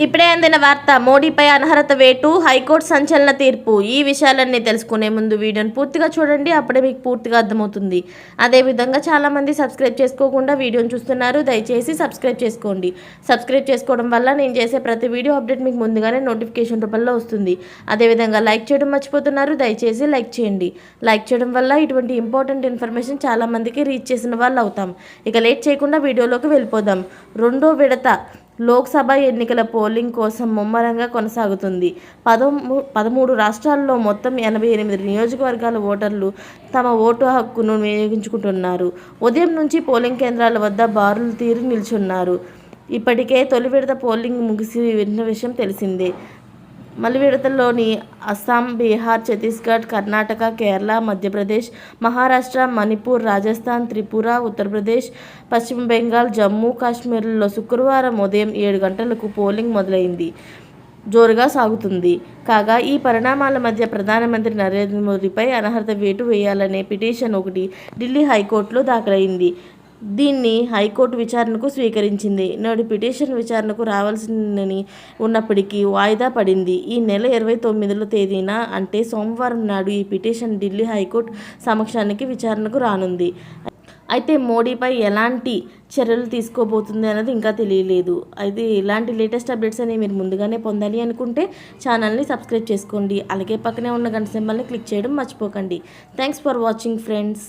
ఇప్పుడే అందిన వార్త. మోడీపై అనర్హత వేటు, హైకోర్టు సంచలన తీర్పు. ఈ విషయాలన్నీ తెలుసుకునే ముందు వీడియోని పూర్తిగా చూడండి, అప్పుడే మీకు పూర్తిగా అర్థమవుతుంది. అదేవిధంగా చాలామంది సబ్స్క్రైబ్ చేసుకోకుండా వీడియోని చూస్తున్నారు, దయచేసి సబ్స్క్రైబ్ చేసుకోండి. సబ్స్క్రైబ్ చేసుకోవడం వల్ల నేను చేసే ప్రతి వీడియో అప్డేట్ మీకు ముందుగానే నోటిఫికేషన్ రూపంలో వస్తుంది. అదేవిధంగా లైక్ చేయడం మర్చిపోతున్నారు, దయచేసి లైక్ చేయండి. లైక్ చేయడం వల్ల ఇటువంటి ఇంపార్టెంట్ ఇన్ఫర్మేషన్ చాలామందికి రీచ్ చేసిన వాళ్ళు అవుతాం. ఇక లేట్ చేయకుండా వీడియోలోకి వెళ్ళిపోదాం. రెండో విడత లోక్సభ ఎన్నికల పోలింగ్ కోసం ముమ్మరంగా కొనసాగుతుంది. 13 రాష్ట్రాల్లో మొత్తం 88 నియోజకవర్గాల ఓటర్లు తమ ఓటు హక్కును వినియోగించుకుంటున్నారు. ఉదయం నుంచి పోలింగ్ కేంద్రాల వద్ద బారులు తీరి నిల్చున్నారు. ఇప్పటికే తొలి విడత పోలింగ్ ముగిసిన విషయం తెలిసిందే. మలి విడతల్లోని అస్సాం, బీహార్, ఛత్తీస్గఢ్, కర్ణాటక, కేరళ, మధ్యప్రదేశ్, మహారాష్ట్ర, మణిపూర్, రాజస్థాన్, త్రిపుర, ఉత్తరప్రదేశ్, పశ్చిమ బెంగాల్, జమ్మూ కాశ్మీర్లలో శుక్రవారం ఉదయం 7 గంటలకు పోలింగ్ మొదలైంది జోరుగా సాగుతుంది. కాగా ఈ పరిణామాల మధ్య ప్రధానమంత్రి నరేంద్ర మోదీపై అనర్హత వేటు వేయాలనే పిటిషన్ ఒకటి ఢిల్లీ హైకోర్టులో దాఖలైంది. దీన్ని హైకోర్టు విచారణకు స్వీకరించింది. నేడు పిటిషన్ విచారణకు రావాల్సిందని ఉన్నప్పటికీ వాయిదా పడింది. ఈ నెల 29వ తేదీన అంటే సోమవారం నాడు ఈ పిటిషన్ ఢిల్లీ హైకోర్టు సమక్షానికి విచారణకు రానుంది. అయితే మోడీపై ఎలాంటి చర్యలు తీసుకోబోతుంది అన్నది ఇంకా తెలియలేదు. అయితే ఇలాంటి లేటెస్ట్ అప్డేట్స్ అనేవి మీరు ముందుగానే పొందాలి అనుకుంటే ఛానల్ని సబ్స్క్రైబ్ చేసుకోండి. అలాగే పక్కనే ఉన్న గంట సింబల్ని క్లిక్ చేయడం మర్చిపోకండి. Thanks for watching friends.